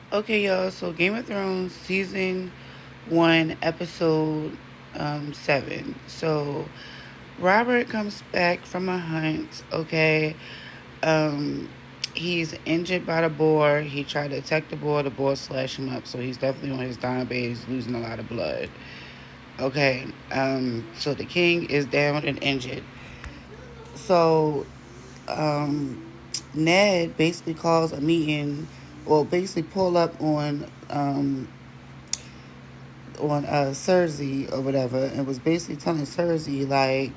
Okay, y'all. So Game of Thrones season one, episode 7. So Robert comes back from a hunt. Okay, um, he's injured by the boar. He tried to attack the boar. The boar slashed him up. So he's definitely on his dying bed. He's losing a lot of blood. Okay, so the king is down and injured. So um, Ned basically calls a meeting, or basically pull up on Cersei or whatever, and was basically telling Cersei like,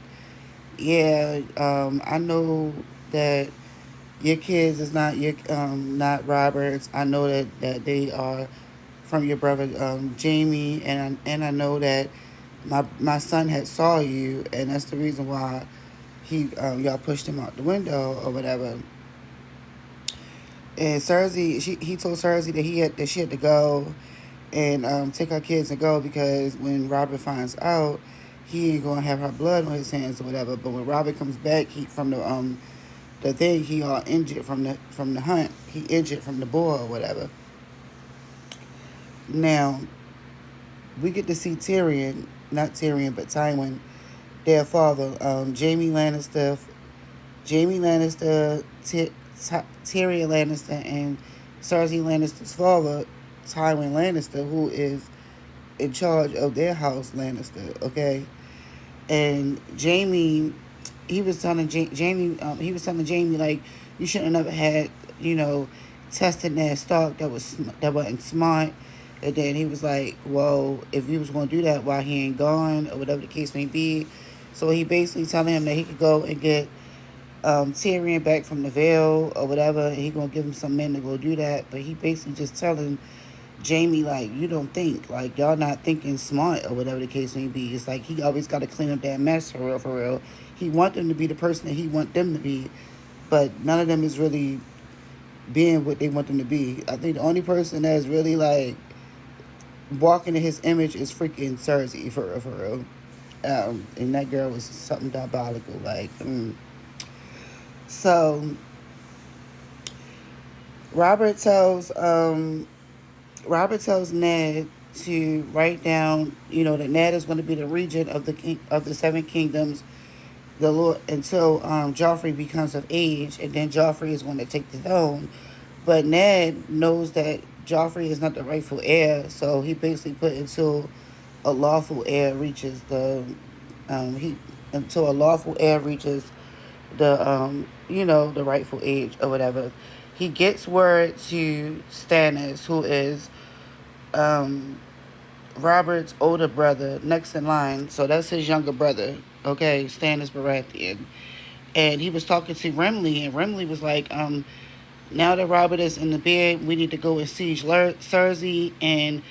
yeah, I know that your kids is not your not Roberts. I know that they are from your brother Jamie, and I know that my son had saw you, and that's the reason why he y'all pushed him out the window or whatever. And Cersei, he told Cersei that she had to go and take her kids and go because when Robert finds out, he ain't gonna have her blood on his hands or whatever. But when Robert comes back, he from the thing, he all injured from the hunt. He injured from the boar or whatever. Now we get to see Tyrion, not Tyrion, but Tywin, their father, Jamie Lannister, Tyrion Lannister, and Cersei Lannister's father, Tywin Lannister, who is in charge of their house, Lannister. Okay, and Jamie, he was telling Jamie like, you shouldn't have never had, you know, tested that stock that wasn't smart. And then he was like, well, if he was going to do that while he ain't gone or whatever the case may be. So he basically telling him that he could go and get Tyrion back from the Vale or whatever. And he gonna give him some men to go do that. But he basically just telling Jamie like, you don't think, like, y'all not thinking smart or whatever the case may be. It's like he always got to clean up that mess for real, for real. He want them to be the person that he want them to be, but none of them is really being what they want them to be. I think the only person that's really like walking in his image is freaking Cersei for real, for real. And that girl was something diabolical. Like, so Robert tells um, Robert tells Ned to write down, that Ned is going to be the regent of the seven kingdoms, the Lord, until Joffrey becomes of age, and then Joffrey is going to take the throne. But Ned knows that Joffrey is not the rightful heir, so he basically put until a lawful heir reaches he until a lawful heir reaches the rightful age or whatever. He gets word to Stannis, who is um, Robert's older brother, next in line. So that's his younger brother. Okay, Stannis Baratheon. And he was talking to Remley, and Remley was like, now that Robert is in the bed, we need to go and siege Cersei and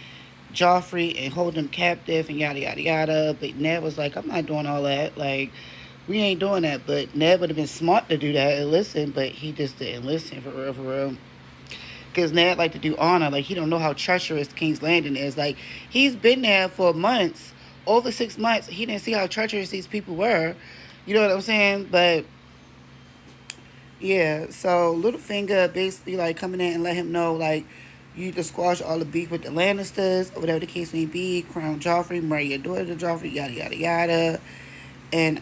Joffrey and hold them captive and yada yada yada. But Ned was like, I'm not doing all that. Like, we ain't doing that. But Ned would have been smart to do that and listen, but he just didn't listen for real, for real. Because Ned like to do honor. Like, he don't know how treacherous King's Landing is. Like, he's been there for months, over 6 months. He didn't see how treacherous these people were. You know what I'm saying? But yeah, so Littlefinger basically like coming in and let him know like, you need to squash all the beef with the Lannisters or whatever the case may be. Crown Joffrey, marry your daughter to Joffrey, yada yada yada, and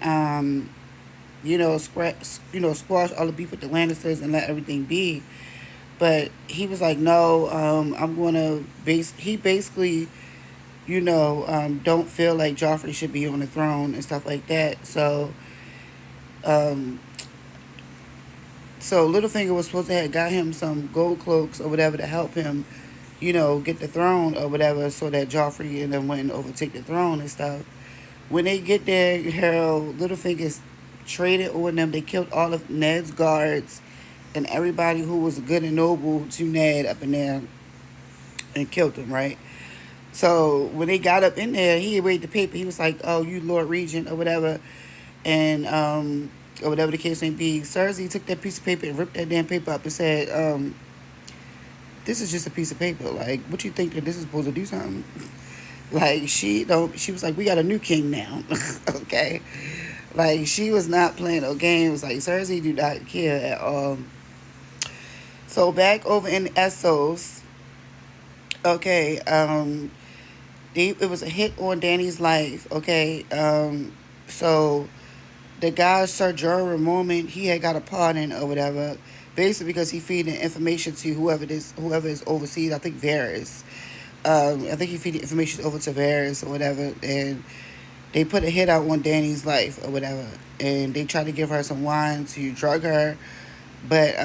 squash all the beef with the Lannisters and let everything be. But he was like, no, I'm gonna base. He basically, don't feel like Joffrey should be on the throne and stuff like that. Um, So Littlefinger was supposed to have got him some gold cloaks or whatever to help him, get the throne or whatever, so that Joffrey and them wouldn't overtake the throne and stuff. When they get there, Harold Littlefinger's traded on them. They killed all of Ned's guards and everybody who was good and noble to Ned up in there and killed them, right? So when they got up in there, he read the paper. He was like, "Oh, you Lord Regent or whatever," and or whatever the case may be. Cersei took that piece of paper and ripped that damn paper up and said, "This is just a piece of paper. Like, what you think that this is supposed to do something?" Like, she don't. She was like, "We got a new king now." Okay, like, she was not playing no games. Like, Cersei do not care at all. So back over in Essos, Okay, it was a hit on Danny's life. Okay, so the guy Sir Jorah Mormont, he had got a pardon or whatever, basically because he feeding information to whoever is overseas. I think Varys. I think he feeding information over to Varys or whatever, and they put a hit out on Danny's life or whatever, and they tried to give her some wine to drug her, but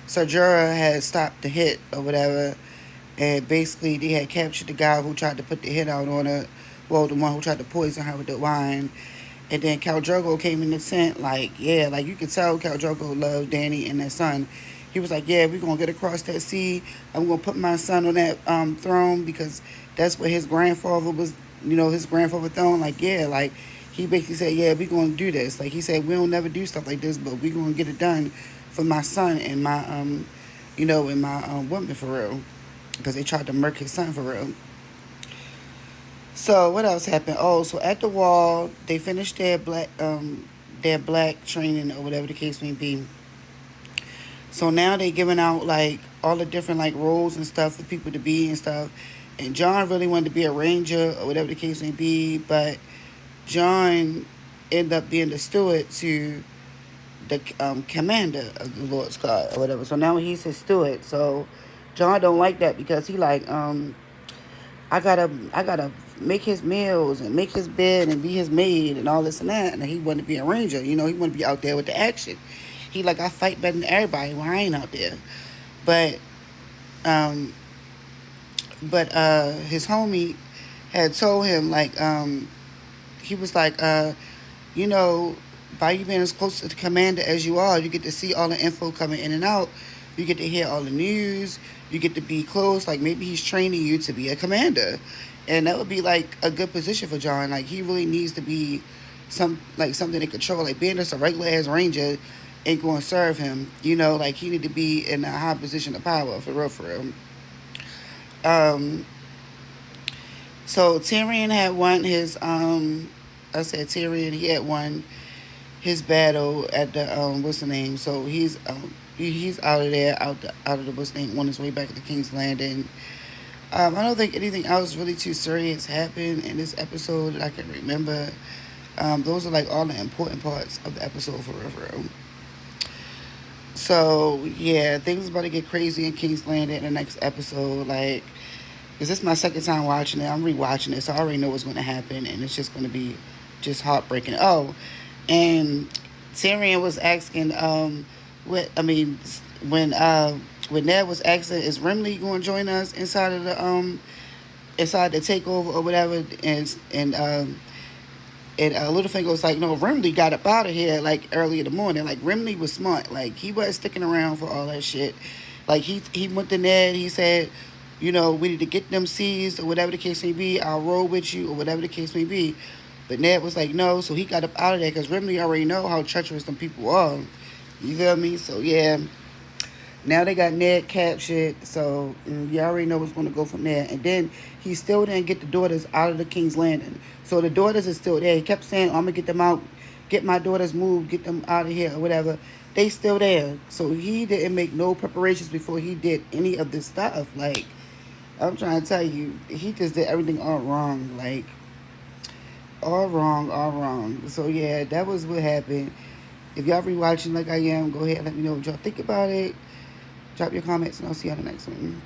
Sir Jorah had stopped the hit or whatever, and basically they had captured the guy who tried to put the hit out on her, well, the one who tried to poison her with the wine. And then Khal Drogo came in the tent, like, yeah, like you could tell Khal Drogo loved Danny and their son. He was like, yeah, we're going to get across that sea. I'm going to put my son on that throne because that's what his grandfather was, his grandfather throne. Like, yeah, like he basically said, yeah, we're going to do this. Like he said, we don't never do stuff like this, but we're going to get it done for my son and my, and my woman for real. Because they tried to murk his son for real. So what else happened? Oh, so at the wall, they finished their black training or whatever the case may be. So now they giving out like all the different like roles and stuff for people to be and stuff. And John really wanted to be a ranger or whatever the case may be, but John ended up being the steward to the commander of the Lord's Guard or whatever. So now he's his steward. So John don't like that because he like I gotta make his meals and make his bed and be his maid and all this and that. And he wanted to be a ranger. He wanted to be out there with the action. He like I fight better than everybody when I ain't out there. But um, but his homie had told him like he was like you know by you being as close to the commander as you are, you get to see all the info coming in and out. You get to hear all the news. You get to be close. Like maybe he's training you to be a commander, and that would be like a good position for John. Like he really needs to be something to control. Like being just a regular ass ranger ain't going to serve him. Like he need to be in a high position of power for real, for real. Um, so Tyrion had won his I said Tyrion, he had won his battle at the what's the name? So he's out of there, out of the what's the name, on his way back to King's Landing. I don't think anything else really too serious happened in this episode that I can remember. Those are like all the important parts of the episode for real. So yeah, things about to get crazy in King's Landing in the next episode. Like, cause this is my second time watching it. I'm rewatching it, so I already know what's going to happen, and it's just going to be just heartbreaking. Oh, and Tyrion was asking, what I mean, when Ned was asking, is Renly going to join us inside the takeover or whatever, and Littlefinger was like, no, Renly got up out of here like early in the morning. Like Renly was smart. Like he wasn't sticking around for all that shit. Like he went to Ned. He said, we need to get them seized or whatever the case may be. I'll roll with you or whatever the case may be. But Ned was like, no. So he got up out of there because Renly already know how treacherous them people are. You feel me? So yeah. Now they got Ned captured, so you already know what's going to go from there. And then he still didn't get the daughters out of the King's Landing. So the daughters are still there. He kept saying, I'm going to get them out, get my daughters moved, get them out of here or whatever. They still there. So he didn't make no preparations before he did any of this stuff. Like, I'm trying to tell you, he just did everything all wrong. Like, all wrong, all wrong. So yeah, that was what happened. If y'all rewatching like I am, go ahead and let me know what y'all think about it. Drop your comments and I'll see you on the next one.